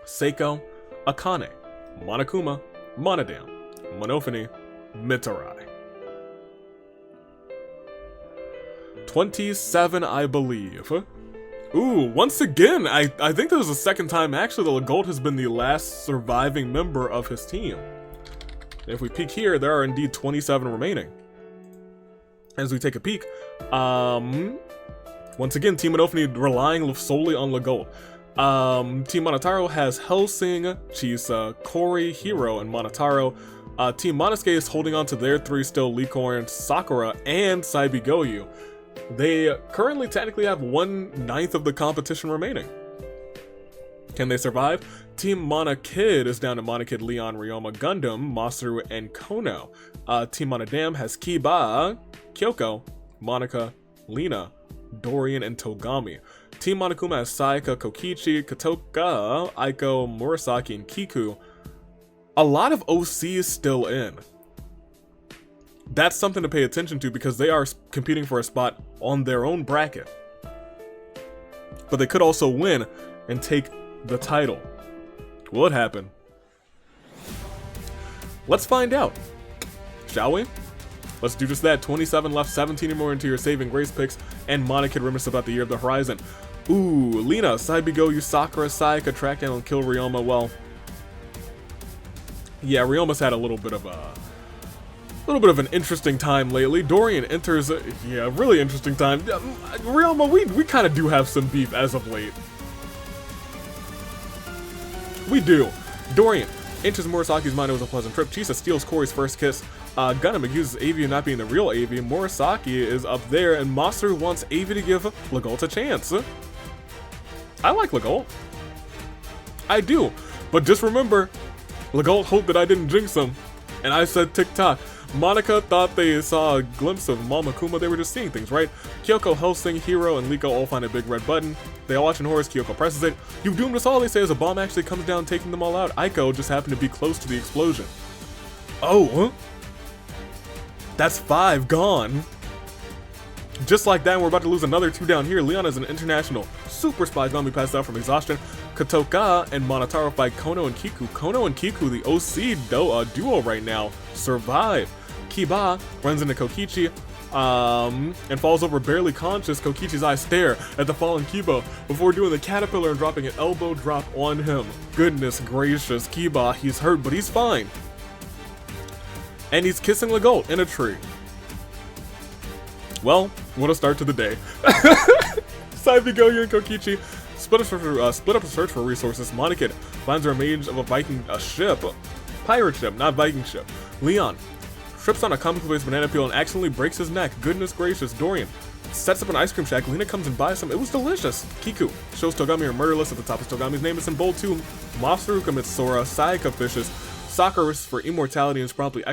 Seiko, Akane, Monokuma, Monodam, Monophony, Mitarai. 27, I believe. Ooh, once again, I think this is the second time actually that Legault has been the last surviving member of his team. If we peek here, there are indeed 27 remaining. As we take a peek, once again, Team Monophony relying solely on Legault. Team Monotaro has Helsing, Chisa, Corey, Hiro, and Monotaro. Team Monosuke is holding on to their 3 still, Licorn, Sakura, and Saibigoyu. They currently technically have 1/9 of the competition remaining. Can they survive? Team Monokid is down to Monokid, Leon, Ryoma, Gundam, Masaru, and Kono. Team Monodam has Kiba, Kyoko, Monica, Lena, Dorian, and Togami. Team Monokuma has Sayaka, Kokichi, Katoka, Aiko, Murasaki, and Kiku. A lot of OCs still in. That's something to pay attention to because they are competing for a spot on their own bracket. But they could also win and take the title. Will it happen? Let's find out, shall we? Let's do just that. 27 left, 17 more into your saving grace picks, and Monokid reminisce about the year of the horizon. Ooh, Lena, Saibigoyu, Sakura, Sayaka, track down and kill Ryoma. Well, yeah, Ryoma's had a little bit of an interesting time lately. Dorian enters, yeah, really interesting time. Ryoma, we kind of do have some beef as of late. We do. Dorian enters Murasaki's mind. It was a pleasant trip. Chisa steals Corey's first kiss. Gundam accuses Avi of not being the real Avi. Murasaki is up there, and Masaru wants Avi to give Legault a chance. I like Legault. I do. But just remember, Legault hoped that I didn't jinx him. And I said tick-tock. Monica thought they saw a glimpse of Mama Kuma. They were just seeing things, right? Kyoko, Helsing, Hiro, and Liko all find a big red button. They all watch in horrors. Kyoko presses it. You've doomed us all, they say, as a bomb actually comes down, taking them all out. Aiko just happened to be close to the explosion. Oh, huh? That's 5 gone. Just like that, we're about to lose another 2 down here. Leon is an international super spy. Gonna be passed out from exhaustion. Katoka and Monotaro fight Kono and Kiku. Kono and Kiku, the OC duo right now, survive. Kiba runs into Kokichi and falls over barely conscious. Kokichi's eyes stare at the fallen Kiba before doing the caterpillar and dropping an elbow drop on him. Goodness gracious, Kiba, he's hurt, but he's fine. And he's kissing Legault in a tree. Well, what a start to the day. Saibigoyu and Kokichi split up a search for resources. Monokid finds her mage of a ship. Pirate ship, not Viking ship. Leon trips on a comical-based banana peel and accidentally breaks his neck. Goodness gracious. Dorian sets up an ice cream shack. Lena comes and buys some. It was delicious. Kiku shows Togami her murder list. At the top is Togami's name. It's in bold too. Masaru commits Sora. Sayaka fishes. Sakura risks for immortality and is promptly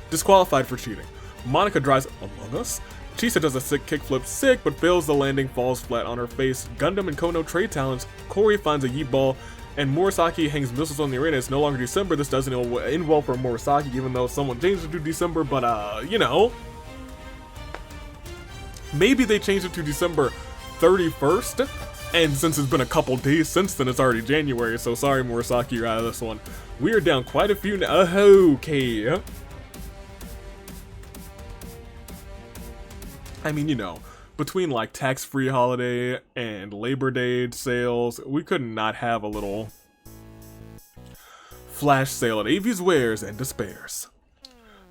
disqualified for cheating. Monica drives Among Us. Chisa does a sick kickflip, sick, but fails the landing, falls flat on her face. Gundam and Kono trade talents. Corey finds a yeet ball, and Murasaki hangs missiles on the arena. It's no longer December. This doesn't end well for Murasaki, even though someone changed it to December, but you know. Maybe they changed it to December 31st, and since it's been a couple days since then, it's already January, so sorry Murasaki, you're out of this one. We are down quite a few now. Okay. I mean, you know, between like tax-free holiday and Labor Day sales, we could not have a little flash sale at Avi's Wares and Despairs.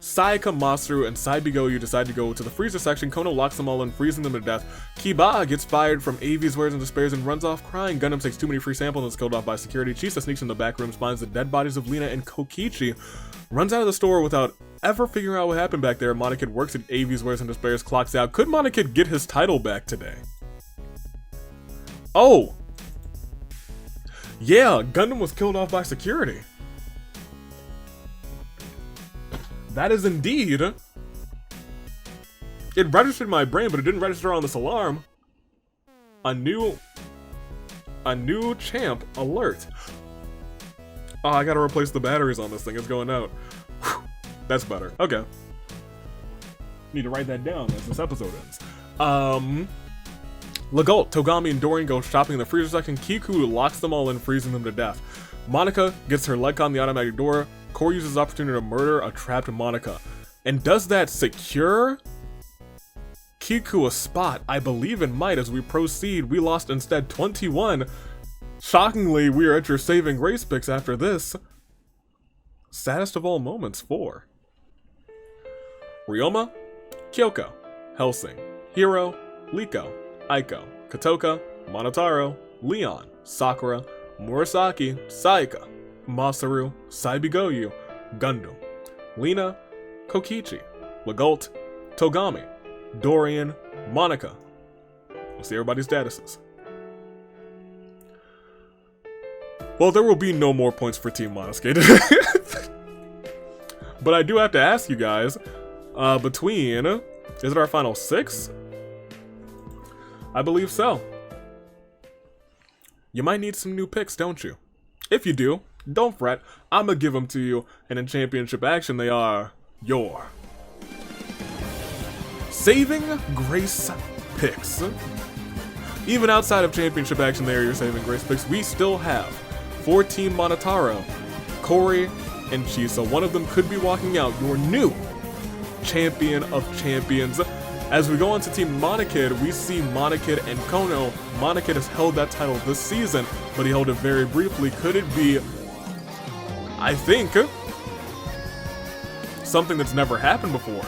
Sayaka, Masaru, and Saibigoyu decide to go to the freezer section. Kono locks them all in, freezing them to death. Kiba gets fired from Avi's Wares and Despairs and runs off crying. Gundam takes too many free samples and is killed off by security. Chisa sneaks in the back rooms, finds the dead bodies of Lina and Kokichi, runs out of the store without ever figuring out what happened back there. Monokid works at Avi's Wares and Despairs, clocks out. Could Monokid get his title back today? Oh! Yeah, Gundam was killed off by security. That is indeed. It registered in my brain, but it didn't register on this alarm. A new champ alert. Oh, I gotta replace the batteries on this thing. It's going out. Whew, that's better. Okay. Need to write that down as this episode ends. Legault, Togami, and Dorian go shopping in the freezer section. Kiku locks them all in, freezing them to death. Monica gets her leg on the automatic door. Corey uses the opportunity to murder a trapped Monica. And does that secure Kiku a spot? I believe it might. As we proceed, we lost instead 21. Shockingly, we are at your saving grace picks after this. Saddest of all moments, 4. Ryoma, Kyoko, Helsing, Hiro, Liko, Aiko, Katoka, Monotaro, Leon, Sakura, Murasaki, Sayaka, Masaru, Saibigoyu, Gundam, Lina, Kokichi, Legault, Togami, Dorian, Monica. We'll see everybody's statuses. Well, there will be no more points for Team Monoskate. But I do have to ask you guys, between, is it our final 6? I believe so. You might need some new picks, don't you? If you do, don't fret, I'm gonna give them to you, and in championship action they are your saving grace picks. Even outside of championship action, they are your saving grace picks. We still have 4 Team Monotaro, Corey, and Chisa. One of them could be walking out, your new champion of champions. As we go on to Team Monokid, we see Monokid and Kono. Monokid has held that title this season, but he held it very briefly. Could it be, I think, something that's never happened before?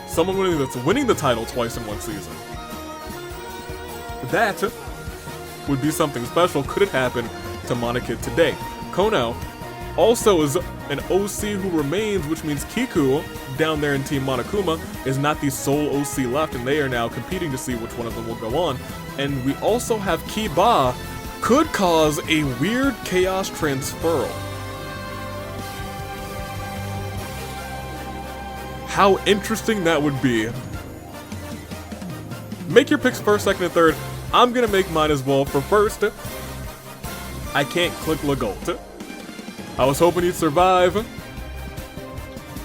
Someone that's winning the title twice in one season. That would be something special. Could it happen to Monokid today? Kono also is an OC who remains, which means Kiku, down there in Team Monokuma, is not the sole OC left, and they are now competing to see which one of them will go on. And we also have Kiba, could cause a weird chaos transferal. How interesting that would be. Make your picks first, second, and third. I'm gonna make mine as well. For first, I can't click Legault. I was hoping he'd survive,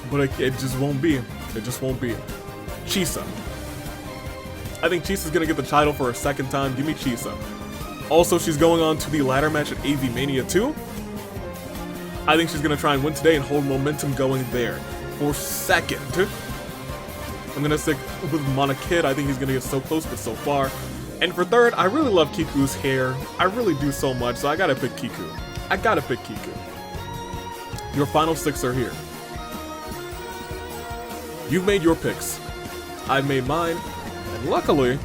but it just won't be. It just won't be. Chisa. I think Chisa's gonna get the title for a second time. Give me Chisa. Also, she's going on to the ladder match at AV Mania 2. I think she's gonna try and win today and hold momentum going there. For second, I'm gonna stick with Monokid. I think he's gonna get so close, but so far. And for third, I really love Kiku's hair. I really do so much, so I gotta pick Kiku. I gotta pick Kiku. Your final 6 are here. You've made your picks. I've made mine. And luckily,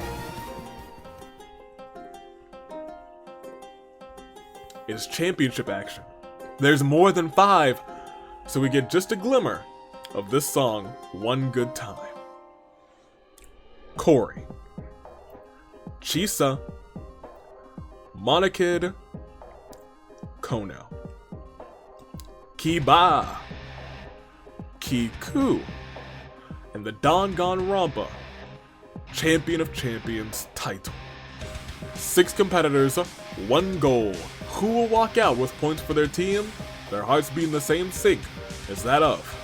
it's championship action. There's more than 5, so we get just a glimmer of this song, One Good Time. Corey, Chisa, Monokid, Kono, Kiba, Kiku, and the Dangan-lympics, Champion of Champions title. 6 competitors, 1 goal. Who will walk out with points for their team? Their hearts beating the same sync as that of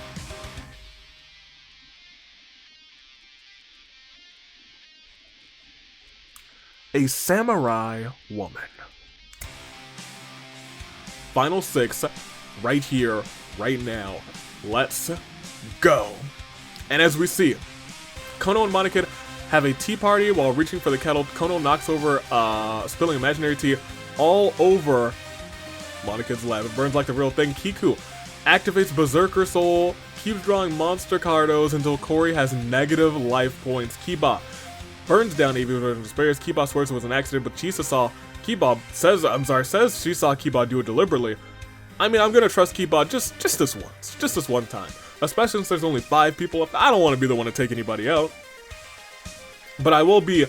a samurai woman. Final 6, right here, right now. Let's go. And as we see, Kono and Monokid have a tea party while reaching for the kettle. Kono knocks over, spilling imaginary tea all over Monokid's lab. It burns like the real thing. Kiku activates Berserker Soul, keeps drawing monster cardos until Corey has negative life points. Kiba burns down Eevee with spares. Kiba swears it was an accident, but Chisa says she saw Kiba do it deliberately. I mean, I'm gonna trust Kiba just this once, just this one time. Especially since there's only 5 people left. I don't want to be the one to take anybody out. But I will be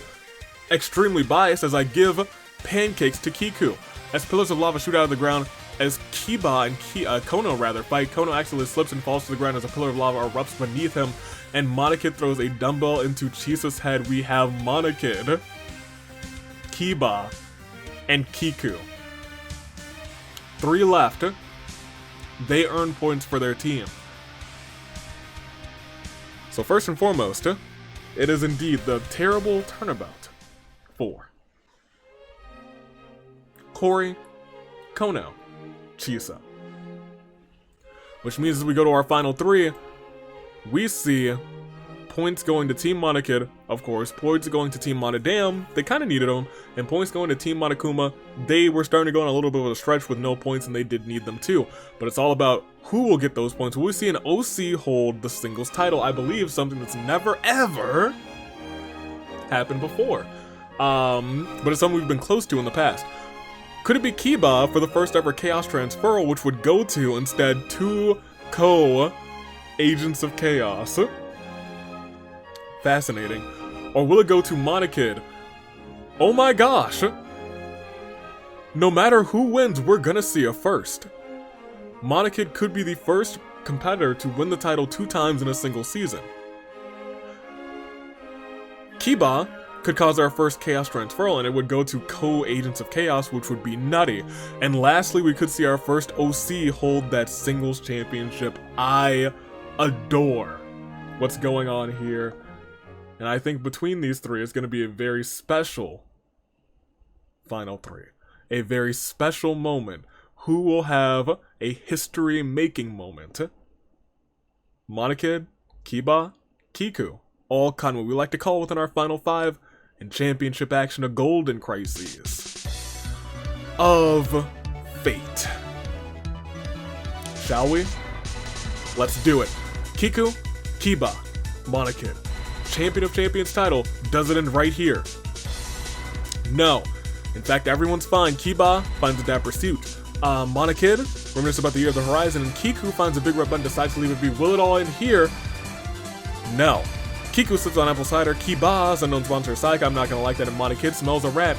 extremely biased as I give pancakes to Kiku. As pillars of lava shoot out of the ground, as Kiba and Kono fight, Kono accidentally slips and falls to the ground as a pillar of lava erupts beneath him, and Monokid throws a dumbbell into Chisa's head. We have Monokid, Kiba, and Kiku. 3 left. They earn points for their team. So first and foremost, it is indeed the terrible turnabout for Corey, Kono, Chisa. Which means as we go to our final 3, we see points going to Team Monokid, of course, points going to Team Monodam, they kind of needed them, and points going to Team Monokuma. They were starting to go on a little bit of a stretch with no points, and they did need them too. But it's all about who will get those points. Will we see an OC hold the singles title? I believe something that's never ever happened before. But it's something we've been close to in the past. Could it be Kiba for the first ever Chaos Transferal, which would go to instead 2 Agents of Chaos? Fascinating. Or will it go to Monokid? Oh my gosh! No matter who wins, we're gonna see a first. Monokid could be the first competitor to win the title 2 times in a single season. Kiba could cause our first Chaos Transferal, and it would go to Agents of Chaos, which would be nutty. And lastly, we could see our first OC hold that singles championship. I adore what's going on here. And I think between these 3 is going to be a very special final 3. A very special moment. Who will have a history-making moment? Monokid, Kiba, Kiku. All kind of what we like to call within our final 5 in championship action a golden crises of fate. Shall we? Let's do it. Kiku, Kiba, Monokid. Champion of Champions title, does it end right here? No. In fact, everyone's fine. Kiba finds a dapper suit. Monokid reminisces about the Year of the Horizon, and Kiku finds a big red button, decides to leave it be. Will it all end here? No. Kiku sits on apple cider. Kiba's unknown sponsor is Psych. I'm not gonna like that. And Monokid smells a rat.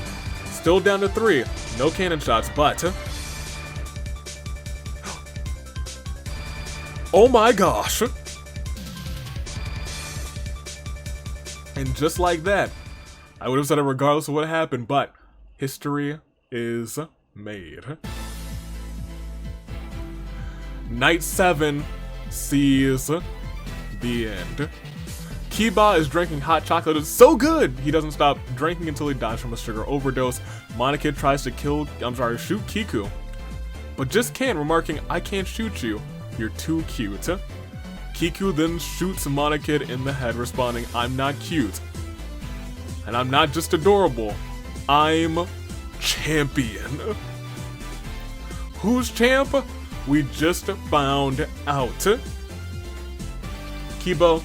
Still down to 3. No cannon shots, but oh my gosh! And just like that, I would have said it regardless of what happened, but history is made. Night 7 sees the end. Kiba is drinking hot chocolate. It's so good! He doesn't stop drinking until he dies from a sugar overdose. Monokid tries to shoot Kiku, but just can't, remarking, "I can't shoot you. You're too cute." Kiku then shoots Monokid in the head, responding, "I'm not cute. And I'm not just adorable. I'm champion." Who's champ? We just found out. Kiba,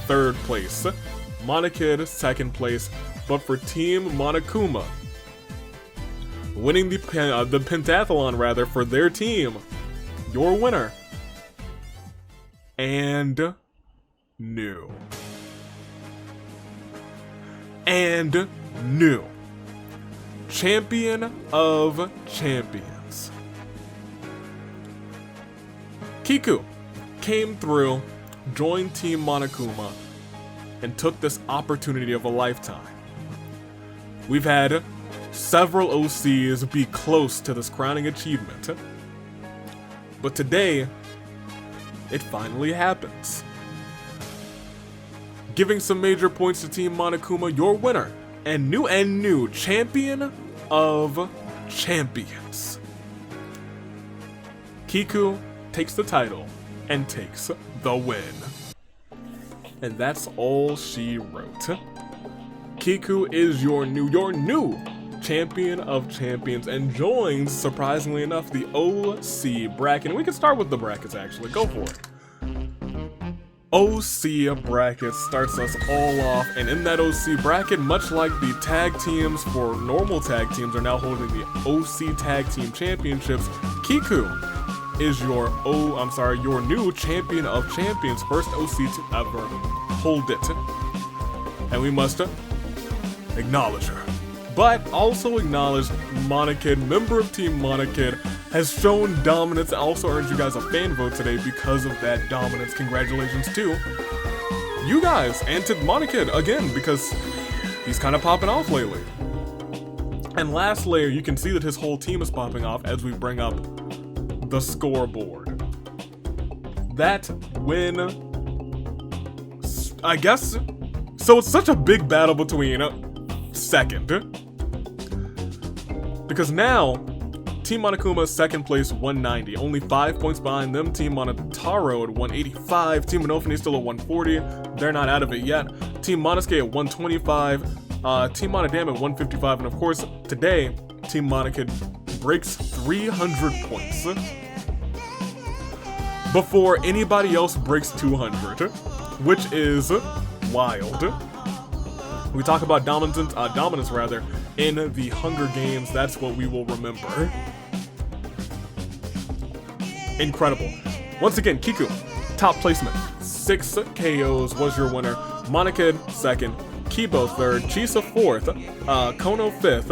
3rd place. Monokid, 2nd place. But for Team Monokuma, winning the pentathlon rather for their team, your winner, and new. Champion of Champions. Kiku came through, joined Team Monokuma, and took this opportunity of a lifetime. We've had several OCs be close to this crowning achievement, but today, it finally happens. Giving some major points to Team Monokuma, your winner and new champion of champions. Kiku takes the title and takes the win. And that's all she wrote. Kiku is your new champion of champions and joins, surprisingly enough, the OC bracket. And we can start with the brackets, actually. Go for it. OC bracket starts us all off, and in that OC bracket, much like the tag teams for normal tag teams are now holding the OC Tag Team Championships, Kiku is your new champion of champions, first OC to ever hold it. And we must acknowledge her. But also acknowledge Monokid, member of Team Monokid, has shown dominance and also earned you guys a fan vote today because of that dominance. Congratulations to you guys and to Monokid again, because he's kind of popping off lately. And last layer, you can see that his whole team is popping off as we bring up the scoreboard. That win, I guess, so it's such a big battle between second, because now Team Monokuma is second place, 190, only 5 points behind them. Team Monotaro at 185, Team Monofune still at 140, they're not out of it yet. Team Monosuke at 125, Team Monodam at 155, and of course today Team Monokid breaks 300 points before anybody else breaks 200, which is wild. We talk about dominance in the Hunger Games. That's what we will remember. Incredible. Once again, Kiku, top placement. 6 KOs was your winner. Monokid second, Kibo third, Chisa fourth, Kono fifth,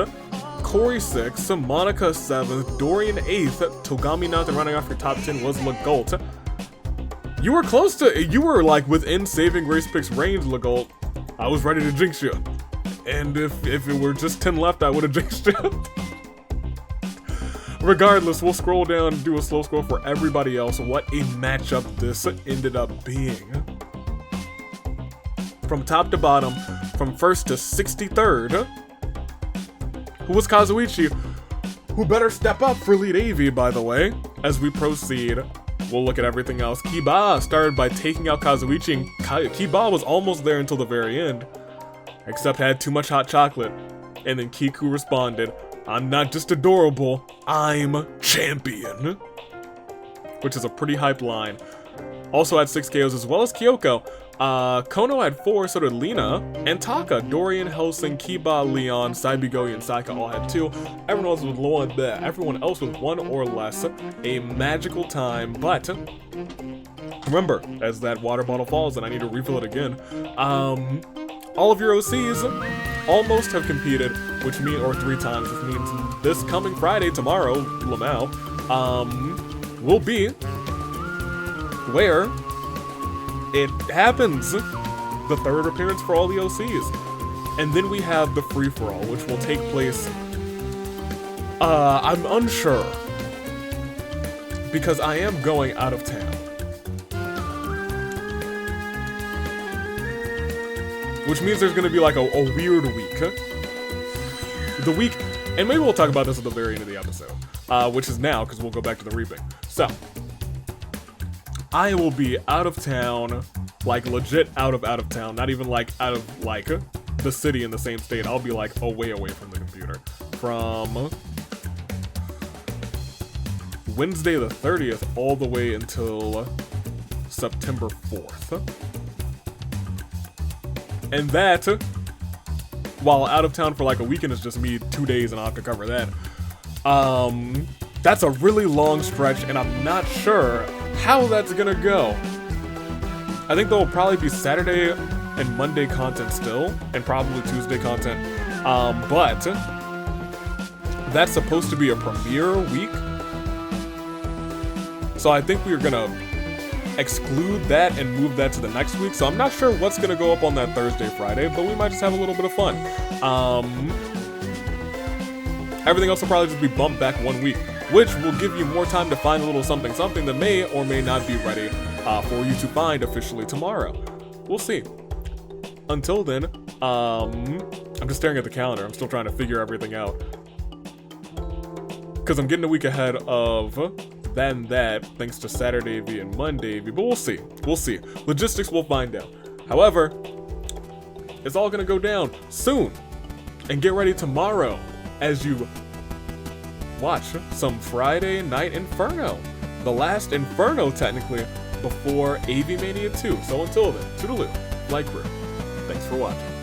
Corey 6th, Monica 7th, Dorian 8th, Togami 9th, and running off your top 10 was Legault. You were close to, you were like within saving Grace Pick's range, Legault. I was ready to jinx you. And if it were just 10 left, I would have jinxed you. Regardless, we'll scroll down and do a slow scroll for everybody else. What a matchup this ended up being. From top to bottom, from first to 63rd, who was Kazuichi, who better step up for lead AV, by the way. As we proceed, we'll look at everything else. Kiba started by taking out Kazuichi, and Kiba was almost there until the very end, except had too much hot chocolate. And then Kiku responded, "I'm not just adorable, I'm champion." Which is a pretty hype line. Also had 6 KOs as well as Kyoko. Kono had 4, so did Lina, and Taka, Dorian, Helsing, Kiba, Leon, Saibigoyi, and Saika all had 2. Everyone else with 1 or less. A magical time, but remember, as that water bottle falls, and I need to refill it again, all of your OCs almost have competed, which means, or 3 times, which means this coming Friday, tomorrow, Lamau, will be where it happens. The 3rd appearance for all the OCs. And then we have the free-for-all, which will take place, I'm unsure, because I am going out of town. Which means there's gonna be like a weird week. The week, and maybe we'll talk about this at the very end of the episode, which is now, because we'll go back to the reaping. So, I will be out of town, like legit out of town, not even like out of like the city in the same state. I'll be like way away from the computer. From Wednesday the 30th all the way until September 4th. And that, while out of town for like a weekend is just me 2 days and I'll have to cover that. That's a really long stretch and I'm not sure how that's gonna go. I think there will probably be Saturday and Monday content still, and probably Tuesday content. But that's supposed to be a premiere week. So I think we're gonna exclude that and move that to the next week. So I'm not sure what's gonna go up on that Thursday, Friday, but we might just have a little bit of fun. Everything else will probably just be bumped back 1 week, which will give you more time to find a little something that may or may not be ready for you to find officially tomorrow. We'll see. Until then, I'm just staring at the calendar. I'm still trying to figure everything out. Because I'm getting a week ahead of that, thanks to Saturday V and Monday V, but we'll see. We'll see. Logistics, we'll find out. However, it's all gonna go down soon. And get ready tomorrow as you watch some Friday Night Inferno. The last Inferno, technically, before AV Mania 2. So until then, toodaloo, like crew. Thanks for watching.